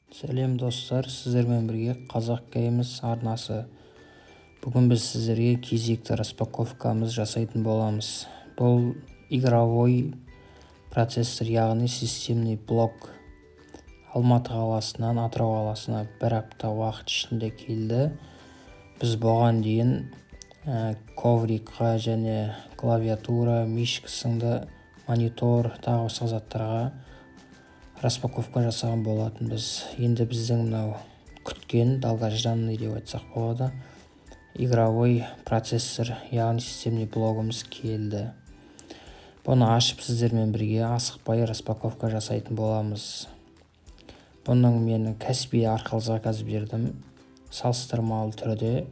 Сәлем достар, сіздермен бірге Қазақ Геймс арнасы. Бүгін біз сіздерге кезекті распаковкамыз жасайтын боламыз. Бұл игровой процессор, яғни системный блок. Алматы қаласынан Атырау қаласына бір апта уақыт ішінде келді. Біз бұған дейін коврикқа және клавиатура, мишка сынды монитор, тағы басқа заттарға распаковка жасаған болатынбыз. Енді біздің мынау күткен долгожданный деп айтсақ болады, игровой процессор, яғни системный блогымыз келді. Бұны ашып сіздермен бірге асықпай распаковка жасайтын боламыз. Бұның мен кәсіби арқылы заказ бердім. Салыстырмалы түрде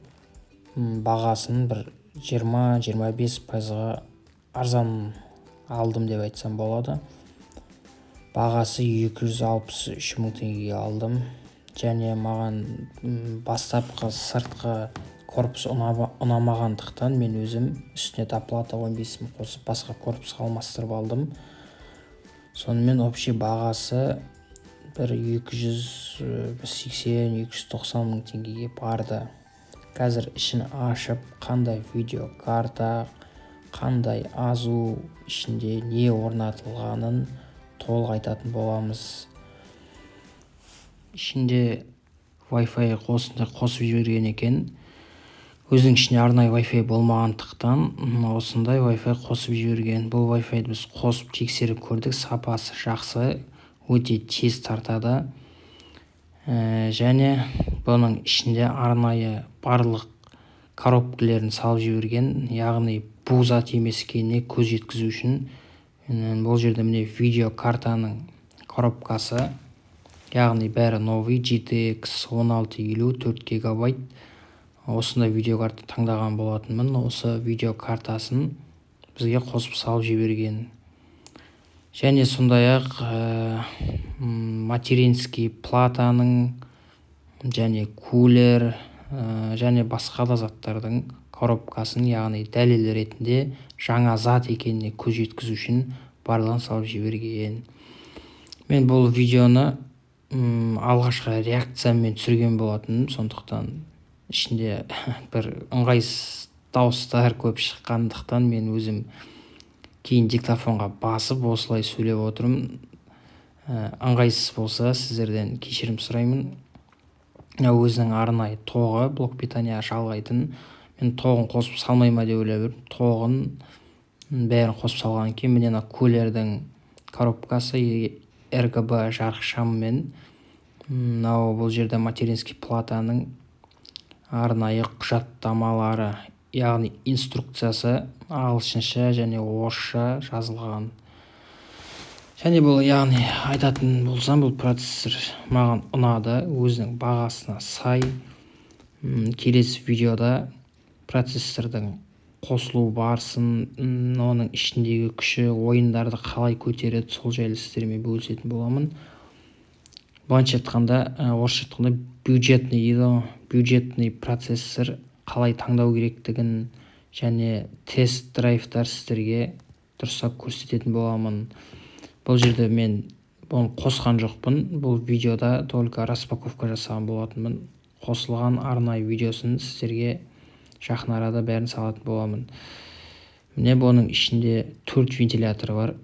бағасын бір 20-25%-ға арзан алдым деп айтсам болады. Бағасы 263 мың теңгеге алдым. Және маған бастапқы сыртқы корпус ұнамағандықтан мен өзім үстіне доплата 15 мың қосып басқа корпусқа алмастырып алдым. Сонымен общий бағасы бір 280-290 мың теңгеге барды. Қазір ішін ашып, қандай видеокарта, қандай азу, ішінде не орнатылғанын толық айтатын боламыз. Ішінде Wi-Fi қосып жіберген екен. Өзінің ішінде арнайы Wi-Fi болмағандықтан осындай Wi-Fi қосып жіберген. Бұл Wi-Fi-ді біз қосып тексеріп көрдік. Сапасы жақсы, өте тез тартады. Және бұның ішінде арнайы барлық коробкаларын салып жіберген, яғни бу зат емес екеніне көз жеткізу үшін. Бұл жерде міне видеокартаның коробкасы, яғни бәрі новый GTX 1650 4 гигабайт. Осындай видеокарта таңдаған болатынмын. Осы видеокартасын бізге қосып салып жіберген. Және сондай-ақ материнский платаның және кулер және басқа да заттардың коробкасын, яғни дәлел ретінде жаңа зат екеніне көз жеткізу үшін барлығын салып жіберген. Мен бұл видеоны алғашқы реакцияммен түсірген болатын, сондықтан ішінде бір ыңғайсыз дауыстар көп шыққандықтан мен өзім кейін диктофонға басып осылай сөйлеп отырмын. Ыңғайсыз болса сіздерден кешірім сұраймын. Өзінің арнайы тоғы, блок питания жалғайтын. Мен тоғын қосып салмай ма деп ойлап жүрмін. Тоғын бәрін қосып салған кейін міне кулердің коробкасы, RGB жарық шамымен. Бұл жерде материнский платаның арнайы құжаттамалары, яғни инструкциясы ағылшынша және орысша жазылған. Және бұл, яғни айтатын болсам, бұл процессор маған ұнады, өзінің бағасына сай. Келесі видеода процессордың қосылу барысын, оның ішіндегі күші, ойындарды қалай көтереді, сол жайлы сіздермен бөлісетін боламын. Былайша айтқанда, орысша айтқанда бюджетный процессор қалай таңдау керектігін және тест драйвтар сіздерге дұрыстап көрсететін боламын. Бұл жерде мен бұны қосқан жоқпын. Бұл видеода только распаковка жасаған болатынмын. Қосылған арнайы видеосын сіздерге жақын арада бәрін салатын боламын. Міне бұның ішінде 4 вентилятор бар.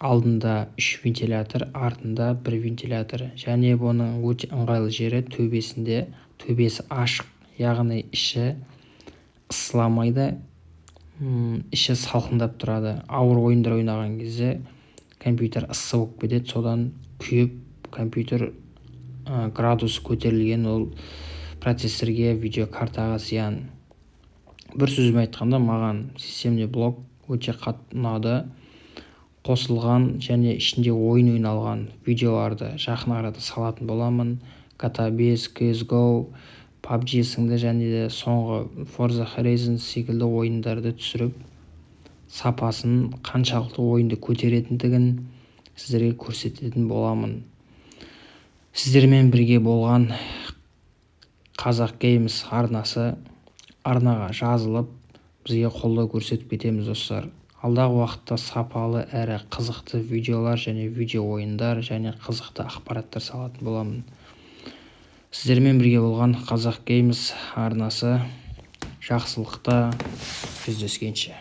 Алдында 3 вентилятор, артында 1 вентилятор. Және бұның өте ыңғайлы жері төбесінде. Төбесі ашық, яғни іші ысыламайды, іші салқындап тұрады. Ауыр ойындар ойнаған кезде компьютер ыссы болып кетеді, содан күйіп компьютер градусы көтерілген, ол процессорге, видеокартаға зиян. Бір сөзбен айтқанда, маған системный блок өте қатты ұнады. Қосылған және ішінде ойын ойналған видеоларды жақын арада салатын боламын. GTA 5, CSGO, PUBG сынды және де соңғы Forza Horizon секілді ойындарды түсіріп, сапасын, қаншалықты ойынды көтеретіндігін сіздерге көрсететін боламын. Сіздермен бірге болған Қазақ Геймс арнасы арнаға жазылып, бізге қолдау көрсетіп кетеміз достар. Алдағы уақытта сапалы әрі қызықты видеолар және видео ойындар және қызықты ақпараттар салатын боламын. Сіздермен бірге болған Қазақ Геймс арнасы жақсылықта жүздескенше.